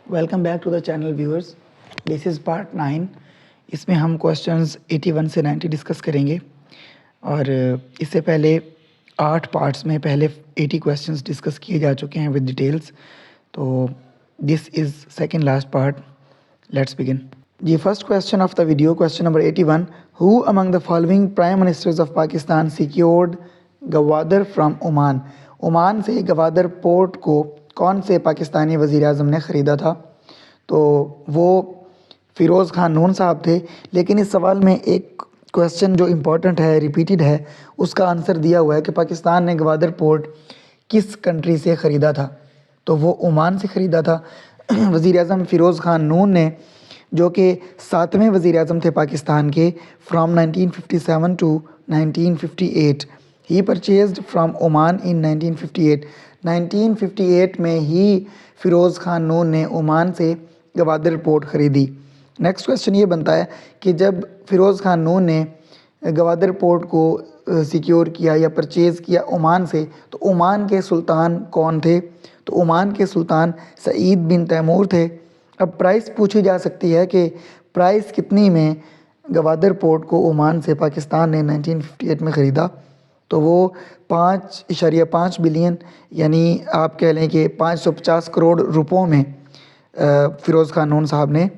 Welcome back to the channel viewers. This is part 9। इसमें हम questions 81 से 90 discuss करेंगे और इससे पहले 8 पार्ट्स में पहले 80 क्वेश्चंस डिस्कस किए जा चुके हैं विद डिटेल्स। तो this is second last part. Let's begin. जी, first question of the video, question number 81। Who among the following prime ministers of Pakistan secured Gwadar from Oman? Oman से गवादर पोर्ट को कौन से पाकिस्तानी वज़ीर आज़म ने ख़रीदा था? तो वो फ़िरोज़ ख़ान नून साहब थे। लेकिन इस सवाल में एक क्वेश्चन जो इम्पोर्टेंट है, रिपीटेड है, उसका आंसर दिया हुआ है कि पाकिस्तान ने गवादर पोर्ट किस कंट्री से ख़रीदा था। तो वो ओमान से ख़रीदा था। वज़ीर आज़म फ़िरोज़ ख़ान नून ने, जो कि 7वें वज़ीर आज़म थे पाकिस्तान के from 1957 to 1958, he purchased from Oman in 1958। 1958 में ही फ़िरोज़ ख़ान नून ने ओमान से गवादर पोर्ट ख़रीदी। नेक्स्ट क्वेश्चन ये बनता है कि जब फ़िरोज़ ख़ान नून ने गवादर पोर्ट को सिक्योर किया या परचेज़ किया ओमान से, तो ओमान के सुल्तान कौन थे? तो ओमान के सुल्तान सईद बिन तैमूर थे। अब प्राइस पूछी जा सकती है कि प्राइस कितनी में गवादर पोर्ट को ओमान से पाकिस्तान ने 1958 में ख़रीदा? तो वो 5.5 बिलियन, यानी आप कह लें कि 550 करोड़ रुपयों में फ़िरोज़ ख़ान नून साहब ने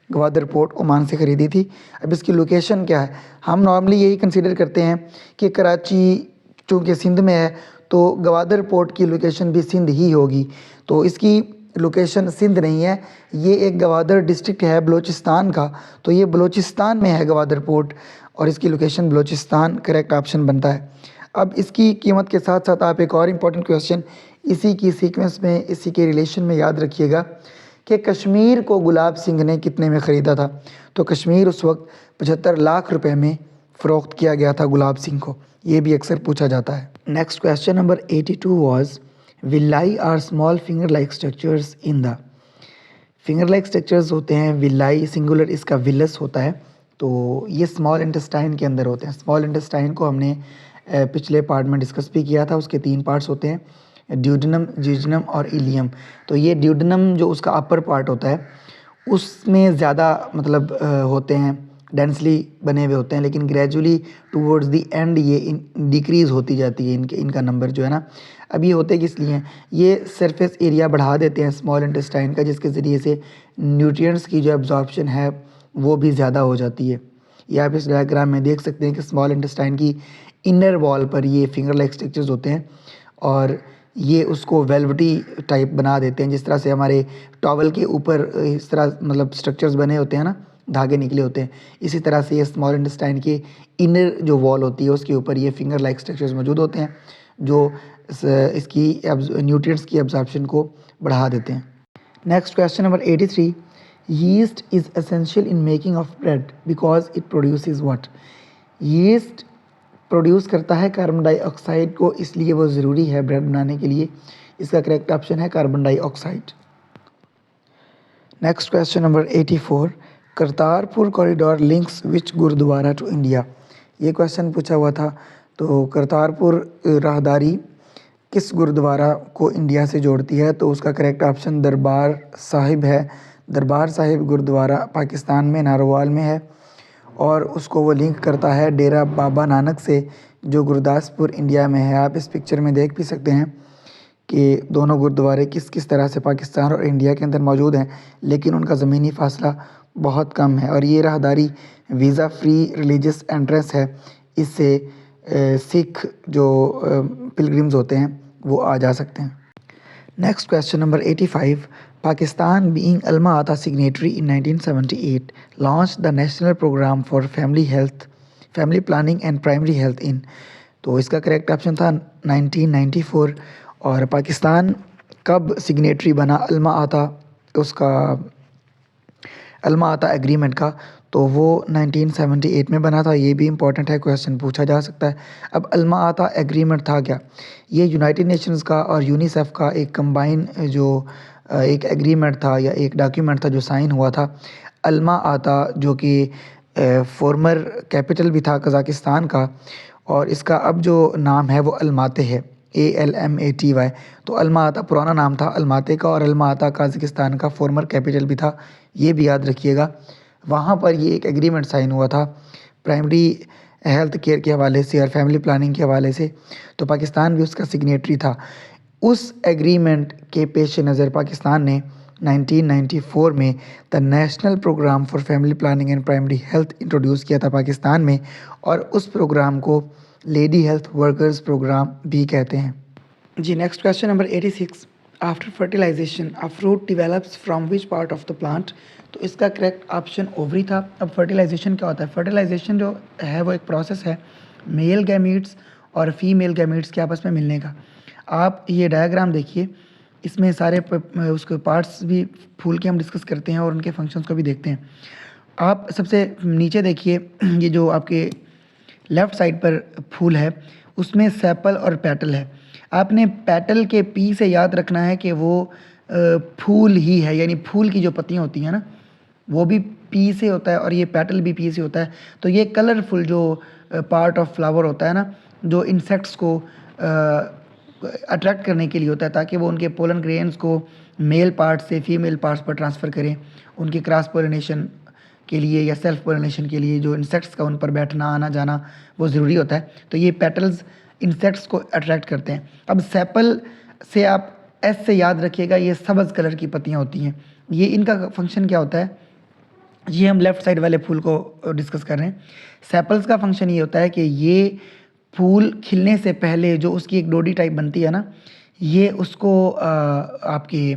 गवादर पोर्ट ओमान से ख़रीदी थी। अब इसकी लोकेशन क्या है? हम नॉर्मली यही कंसीडर करते हैं कि कराची चूँकि सिंध में है तो गवादर पोर्ट की लोकेशन भी सिंध ही होगी। तो इसकी लोकेशन सिंध नहीं है, ये एक गवादर डिस्ट्रिक्ट है बलूचिस्तान का। तो ये बलूचिस्तान में है गवादर पोर्ट और इसकी लोकेशन बलूचिस्तान करेक्ट ऑप्शन बनता है। अब इसकी कीमत के साथ साथ आप एक और इम्पॉर्टेंट क्वेश्चन इसी की सीक्वेंस में, इसी के रिलेशन में याद रखिएगा कि कश्मीर को गुलाब सिंह ने कितने में ख़रीदा था? तो कश्मीर उस वक्त 75 लाख रुपए में फ़रोख्त किया गया था गुलाब सिंह को। ये भी अक्सर पूछा जाता है। Next question number 82 was villi are small finger like structures in the. Finger like structures होते हैं विलाई, सिंगुलर इसका विलस होता है। तो ये स्मॉल इंटेस्टाइन के अंदर होते हैं। स्मॉल इंटेस्टाइन को हमने पिछले पार्ट में डिस्कस भी किया था। उसके 3 पार्ट्स होते हैं, ड्यूडेनम, जिजनम और इलियम। तो ये ड्यूडेनम जो उसका अपर पार्ट होता है उसमें ज़्यादा मतलब होते हैं, डेंसली बने हुए होते हैं, लेकिन ग्रेजुअली टूवर्ड्स द एंड ये डिक्रीज़ होती जाती है इनका नंबर जो है ना। अब ये होते किस लिए हैं? ये सरफेस एरिया बढ़ा देते हैं स्मॉल इंटेस्टाइन का, जिसके ज़रिए से न्यूट्रिएंट्स की जो एब्जॉर्प्शन है वो भी ज़्यादा हो जाती है। ये आप इस डायग्राम में देख सकते हैं कि स्मॉल इंटेस्टाइन की इनर वॉल पर ये फिंगर लाइक स्ट्रक्चर्स होते हैं और ये उसको वेलवेटी टाइप बना देते हैं। जिस तरह से हमारे टॉवल के ऊपर इस तरह मतलब स्ट्रक्चर्स बने होते हैं ना, धागे निकले होते हैं, इसी तरह से ये स्मॉल इंटेस्टाइन के इनर जो वॉल होती है उसके ऊपर ये फिंगर लाइक स्ट्रक्चर्स मौजूद होते हैं जो इसकी न्यूट्रिएंट्स की एब्जॉर्प्शन को बढ़ा देते हैं। Next question number 83। Yeast is essential in making of bread because it produces what? Yeast produce करता है कार्बन डाइऑक्साइड को, इसलिए वो ज़रूरी है ब्रेड बनाने के लिए। इसका करेक्ट ऑप्शन है carbon dioxide. Next question number 84। Kartarpur corridor links which gurdwara to India? ये क्वेश्चन पूछा हुआ था। तो करतारपुर राहदारी किस गुरुद्वारा को इंडिया से जोड़ती है? तो उसका करेक्ट ऑप्शन दरबार साहिब है। दरबार साहिब गुरुद्वारा पाकिस्तान में नारोवाल में है और उसको वो लिंक करता है डेरा बाबा नानक से, जो गुरदासपुर इंडिया में है। आप इस पिक्चर में देख भी सकते हैं कि दोनों गुरुद्वारे किस किस तरह से पाकिस्तान और इंडिया के अंदर मौजूद हैं, लेकिन उनका ज़मीनी फ़ासला बहुत कम है। और ये राहदारी वीज़ा फ्री रिलीजियस एंट्रेंस है। इससे सिख जो पिलग्रिम्स होते हैं वो आ जा सकते हैं। Next question number 85। Pakistan being Alma Ata signatory in 1978 launch the national programme for family health, family planning and primary health in. तो इसका करेक्ट ऑप्शन था 1994। और पाकिस्तान कब सिग्नेटरी बना अल्मा आता, उसका अल्मा आता एग्रीमेंट का? तो वो 1978 में बना था। ये भी इम्पॉर्टेंट है, क्वेश्चन पूछा जा सकता है। अब अल्मा आता एग्रीमेंट था क्या? ये यूनाइटेड नेशंस का और यूनिसेफ का एक कंबाइन जो एक एग्रीमेंट था या एक डॉक्यूमेंट था जो साइन हुआ था। अल्मा आता जो कि फॉर्मर कैपिटल भी था कज़ाकिस्तान का, और इसका अब जो नाम है वो अलमाते है। ALMATY। तो अलमा-अता पुराना नाम था अलमाते का, और अलमा-अता कज़ाकिस्तान का फॉर्मर कैपिटल भी था, ये भी याद रखिएगा। वहाँ पर ये एक एग्रीमेंट साइन हुआ था प्राइमरी हेल्थ केयर के हवाले से और फैमिली प्लानिंग के हवाले से, तो पाकिस्तान भी उसका सिग्नेटरी था। उस एग्रीमेंट के पेश नज़र पाकिस्तान ने 1994 में the national programme for family planning and primary health introduce किया था पाकिस्तान में, और उस प्रोग्राम को लेडी हेल्थ वर्कर्स प्रोग्राम भी कहते हैं। जी next question number 86, after fertilisation a fruit develops from which part of the plant. तो इसका करेक्ट ऑप्शन ओवरी था। अब फर्टिलाइजेशन क्या होता है? फर्टिलाइजेशन जो है वो एक प्रोसेस है मेल गैमीट्स और फीमेल गैमीट्स के आपस में मिलने का। आप ये डायग्राम देखिए, इसमें सारे उसके पार्ट्स भी फूल के हम डिस्कस करते हैं और उनके फंक्शंस को भी देखते हैं। आप सबसे नीचे देखिए, ये जो आपके लेफ़्ट साइड पर फूल है उसमें सेपल और पेटल है। आपने पेटल के पी से याद रखना है कि वो फूल ही है, यानी फूल की जो पत्तियाँ होती हैं ना वो भी पी से होता है और ये पेटल भी पी से होता है। तो ये कलरफुल जो पार्ट ऑफ फ्लावर होता है ना, जो इंसेक्ट्स को अट्रैक्ट करने के लिए होता है ताकि वो उनके पोलन ग्रेन्स को मेल पार्ट से फीमेल पार्ट्स पर ट्रांसफ़र करें, उनके क्रॉस पोलिनेशन के लिए या सेल्फ पोलिनेशन के लिए जो इंसेक्ट्स का उन पर बैठना आना जाना वो ज़रूरी होता है। तो ये पेटल्स इंसेक्ट्स को अट्रैक्ट करते हैं। अब सेपल से आप एस से याद रखिएगा, ये सब्ज़ कलर की पत्तियाँ होती हैं। ये इनका फंक्शन क्या होता है, ये हम लेफ़्ट साइड वाले फूल को डिस्कस कर रहे हैं। सेपल्स का फंक्शन ये होता है कि ये फूल खिलने से पहले जो उसकी एक डोडी टाइप बनती है ना, ये उसको आपके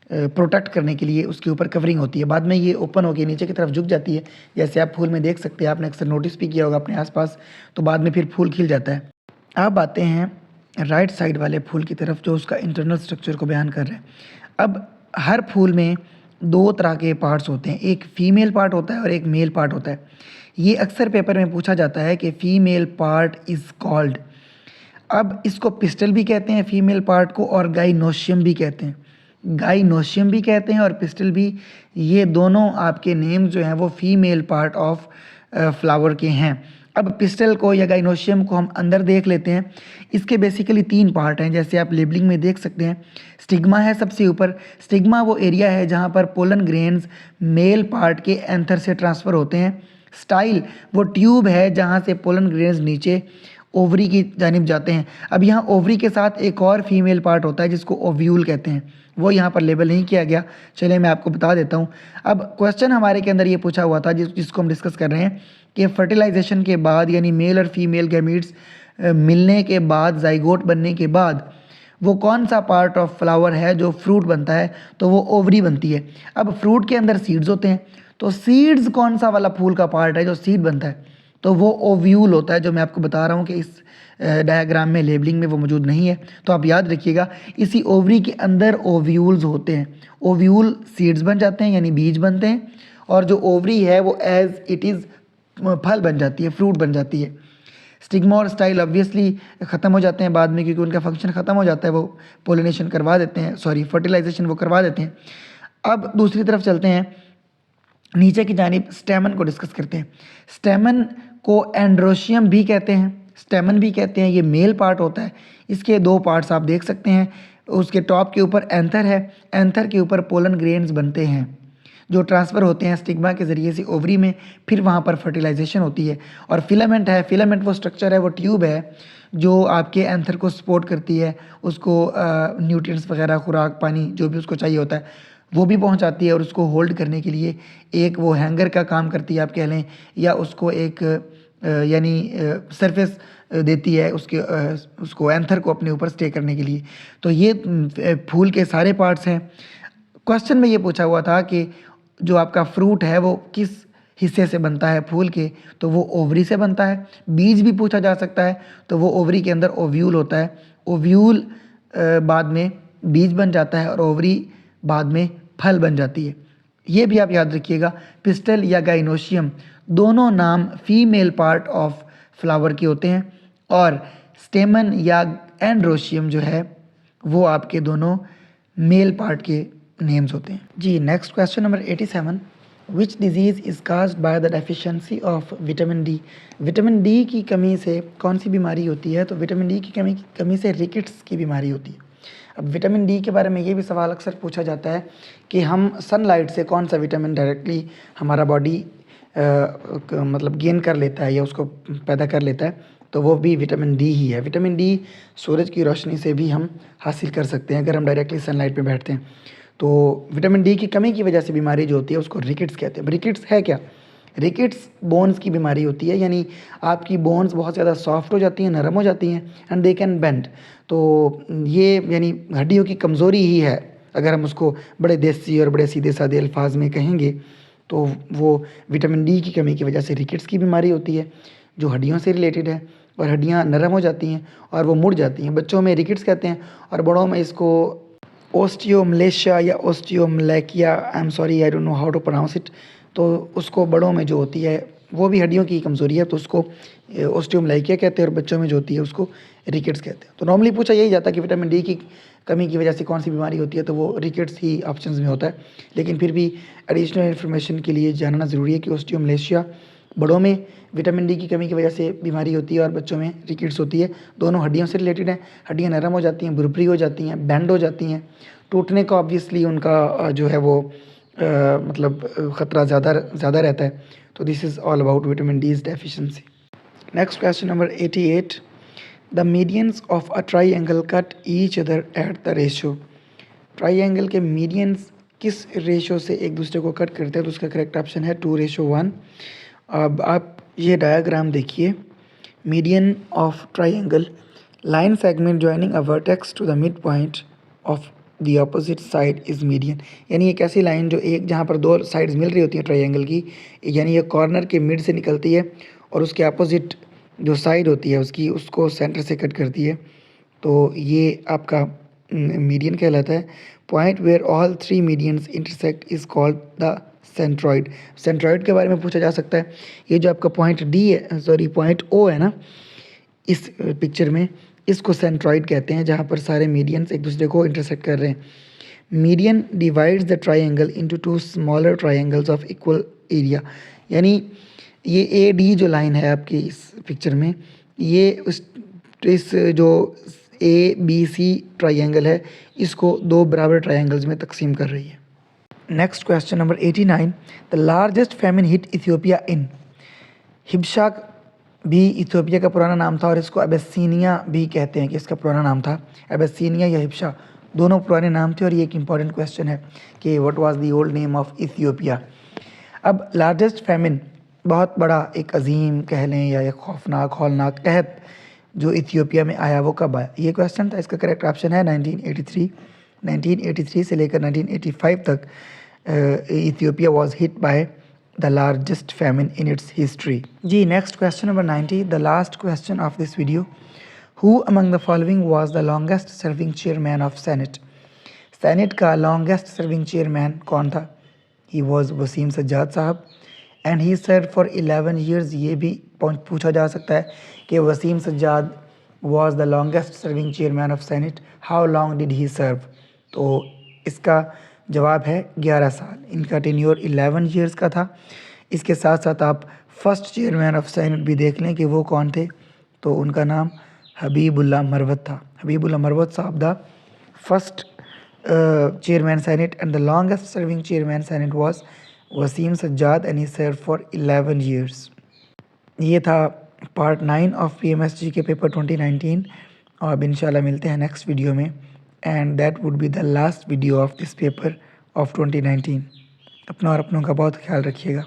प्रोटेक्ट करने के लिए उसके ऊपर कवरिंग होती है। बाद में ये ओपन होकर नीचे की तरफ झुक जाती है, जैसे आप फूल में देख सकते हैं, आपने अक्सर नोटिस भी किया होगा अपने आसपास। तो बाद में फिर फूल खिल जाता है। अब आते हैं राइट साइड वाले फूल की तरफ जो उसका इंटरनल स्ट्रक्चर को बयान कर रहे हैं। अब हर फूल में दो तरह के पार्ट्स होते हैं, एक फीमेल पार्ट होता है और एक मेल पार्ट होता है। ये अक्सर पेपर में पूछा जाता है कि फीमेल पार्ट इज़ कॉल्ड, अब इसको पिस्टल भी कहते हैं फीमेल पार्ट को, और गाइनोशियम भी कहते हैं। गाइनोशियम भी कहते हैं और पिस्टल भी, ये दोनों आपके नेम जो हैं वो फीमेल पार्ट ऑफ फ्लावर के हैं। अब पिस्टल को या गाइनोशियम को हम अंदर देख लेते हैं। इसके बेसिकली 3 पार्ट हैं, जैसे आप लेबलिंग में देख सकते हैं। स्टिग्मा है सबसे ऊपर। स्टिग्मा वो एरिया है जहाँ पर पोलन ग्रेन्स मेल पार्ट के एंथर से ट्रांसफ़र होते हैं। स्टाइल वो ट्यूब है जहाँ से पोलन ग्रेन्स नीचे ओवरी की जानिब जाते हैं। अब यहाँ ओवरी के साथ एक और फीमेल पार्ट होता है जिसको ओव्यूल कहते हैं, वो यहाँ पर लेबल नहीं किया गया। चलिए मैं आपको बता देता हूँ। अब क्वेश्चन हमारे के अंदर ये पूछा हुआ था जिसको हम डिस्कस कर रहे हैं कि फर्टिलाइजेशन के बाद यानी मेल और फीमेल गैमीट्स मिलने के बाद, जाइगोट बनने के बाद, वो कौन सा पार्ट ऑफ फ्लावर है जो फ्रूट बनता है, तो वो ओवरी बनती है। अब फ्रूट के अंदर सीड्स होते हैं, तो सीड्स कौन सा वाला फूल का पार्ट है जो सीड बनता है, तो वो ओव्यूल होता है, जो मैं आपको बता रहा हूँ कि इस डायग्राम में लेबलिंग में वो मौजूद नहीं है। तो आप याद रखिएगा, इसी ओवरी के अंदर ओव्यूल्स होते हैं। ओव्यूल सीड्स बन जाते हैं यानी बीज बनते हैं, और जो ओवरी है वो एज इट इज़ फल बन जाती है, फ्रूट बन जाती है। स्टिग्मा और स्टाइल ऑब्वियसली ख़त्म हो जाते हैं बाद में, क्योंकि उनका फंक्शन ख़त्म हो जाता है, वो पोलिनेशन करवा देते हैं, सॉरी फर्टिलाइजेशन वो करवा देते हैं। अब दूसरी तरफ चलते हैं, नीचे की जानिब स्टेमन को डिस्कस करते हैं। स्टेमन को एंड्रोशियम भी कहते हैं, स्टेमन भी कहते हैं। ये मेल पार्ट होता है। इसके 2 पार्ट्स आप देख सकते हैं। उसके टॉप के ऊपर एंथर है, एंथर के ऊपर पोलन ग्रेन्स बनते हैं जो ट्रांसफ़र होते हैं स्टिग्मा के ज़रिए से ओवरी में, फिर वहाँ पर फर्टिलाइजेशन होती है। और फिलामेंट है, फिलामेंट वो स्ट्रक्चर है, वो ट्यूब है जो आपके एंथर को सपोर्ट करती है, उसको न्यूट्रिएंट्स वगैरह, खुराक, पानी जो भी उसको चाहिए होता है वो भी पहुंचाती है, और उसको होल्ड करने के लिए एक वो हैंगर का काम करती है आप कह लें, या उसको एक यानी सरफेस देती है उसको एंथर को अपने ऊपर स्टे करने के लिए। तो ये फूल के सारे पार्ट्स हैं। क्वेश्चन में ये पूछा हुआ था कि जो आपका फ्रूट है वो किस हिस्से से बनता है फूल के, तो वो ओवरी से बनता है। बीज भी पूछा जा सकता है, तो वो ओवरी के अंदर ओव्यूल होता है। ओव्यूल बाद में बीज बन जाता है और ओवरी बाद में फल बन जाती है। ये भी आप याद रखिएगा, पिस्टल या गाइनोशियम दोनों नाम फीमेल पार्ट ऑफ फ्लावर के होते हैं, और स्टेमन या एंड्रोशियम जो है वो आपके दोनों मेल पार्ट के नेम्स होते हैं। जी next question number 87, which disease is caused by the deficiency of vitamin D. Vitamin D की कमी से कौन सी बीमारी होती है? तो विटामिन डी की कमी से रिकेट्स की बीमारी होती है। अब विटामिन डी के बारे में ये भी सवाल अक्सर पूछा जाता है कि हम सनलाइट से कौन सा विटामिन डायरेक्टली हमारा बॉडी मतलब गेन कर लेता है या उसको पैदा कर लेता है, तो वो भी विटामिन डी ही है। विटामिन डी सूरज की रोशनी से भी हम हासिल कर सकते हैं अगर हम डायरेक्टली सनलाइट पे बैठते हैं। तो विटामिन डी की कमी की वजह से बीमारी जो होती है उसको रिकेट्स कहते हैं। रिकेट्स है क्या? रिकेट्स बोन्स की बीमारी होती है, यानी आपकी बोन्स बहुत ज़्यादा सॉफ्ट हो जाती हैं, नरम हो जाती हैं एंड दे कैन बेंड। तो ये यानी हड्डियों की कमज़ोरी ही है, अगर हम उसको बड़े देसी और बड़े सीधे साधे अल्फाज में कहेंगे तो वो विटामिन डी की कमी की वजह से रिकेट्स की बीमारी होती है जो हड्डियों से रिलेटेड है, और हड्डियाँ नरम हो जाती हैं और वो मुड़ जाती हैं। बच्चों में रिकेट्स कहते हैं और बड़ों में इसको ओस्टियोमलेशिया या osteomalacia, I am sorry I don't know how to pronounce it. तो उसको बड़ों में जो होती है वो भी हड्डियों की कमज़ोरी है तो उसको ओस्टियोमलैकिया कहते हैं, और बच्चों में जो होती है उसको रिकेट्स कहते हैं। तो नॉर्मली पूछा यही जाता है कि विटामिन डी की कमी की वजह से कौन सी बीमारी होती है, तो वो रिकेट्स ही ऑप्शंस में होता है। लेकिन फिर भी एडिशनल इन्फॉर्मेशन के लिए जानना ज़रूरी है कि ओस्टियोमलेशिया बड़ों में विटामिन डी की कमी की वजह से बीमारी होती है और बच्चों में रिकेट्स होती है। दोनों हड्डियों से रिलेटेड हैं, हड्डियाँ नरम हो जाती हैं, भुरभुरी हो जाती हैं, बैंड हो जाती हैं। टूटने का ऑब्वियसली उनका जो है वो मतलब ख़तरा ज़्यादा रहता है। तो this is all about vitamin D is deficiency. Next question number 88, the medians of a triangle cut each other at the ratio. Triangle के मीडियंस किस रेशो से एक दूसरे को कट करते हैं? तो उसका करेक्ट ऑप्शन है 2:1। अब आप ये डायग्राम देखिए, median of triangle, line segment joining a vertex to the midpoint of the opposite side is median. यानी एक ऐसी लाइन जो एक जहाँ पर दो साइड्स मिल रही होती हैं ट्राइंगल की, यानी ये कॉर्नर के मिड से निकलती है और उसके अपोजिट जो साइड होती है उसकी उसको सेंटर से कट करती है। तो ये आपका मीडियन कहलाता है। Point where all three medians intersect is called the centroid. Centroid के बारे में पूछा जा सकता है। ये जो आपका पॉइंट डी है, सॉरी पॉइंट ओ है ना इस पिक्चर में, इसको सेंट्रॉइड कहते हैं, जहाँ पर सारे मीडियंस एक दूसरे को इंटरसेक्ट कर रहे हैं। Median divides the triangle into two smaller triangles of equal area. यानी ये ए डी जो लाइन है आपकी इस पिक्चर में, ये इस जो ए बी सी ट्राइंगल है इसको दो बराबर ट्राइंगल्स में तकसीम कर रही है। Next question number 89, the largest famine hit Ethiopia in. हिब्शा भी इथियोपिया का पुराना नाम था और इसको अबेसिनिया भी कहते हैं कि इसका पुराना नाम था। अबेसिनिया या हिब्शा दोनों पुराने नाम थे। और ये एक इम्पॉर्टेंट क्वेश्चन है कि what was the old name of Ethiopia. अब लार्जेस्ट फेमिन, बहुत बड़ा एक अजीम कह लें या एक खौफनाक हौलनाक कहत जो इथियोपिया में आया वो कब आया, ये क्वेश्चन था। इसका करेक्ट ऑप्शन है 1983। 1983 से लेकर 1985 तक Ethiopia was hit by the largest famine in its history. जी next question number 90, the last question of this video, who among the following was the longest serving chairman of Senate. Senate का longest serving chairman कौन था? He was Wasim Sajjad साहब and he serve for 11 years। ये भी पूछा जा सकता है कि Wasim Sajjad was the longest serving chairman of senate, how long did he सर्व? तो इसका जवाब है 11 साल। इनका टेन्योर 11 years का था। इसके साथ साथ आप फर्स्ट चेयरमैन ऑफ सेनेट भी देख लें कि वो कौन थे, तो उनका नाम हबीबुल्ला मरवत था। हबीबुल्ला मरवत साहब the first chairman Senate and the longest serving chairman Senate was Wasim Sajjad and he served for 11 years। ये था पार्ट 9 ऑफ PMSG के पेपर 2019। और अब इंशाल्लाह मिलते हैं नेक्स्ट वीडियो में, and that would be the last video of this paper of 2019। अपना और अपनों का बहुत ख्याल रखिएगा।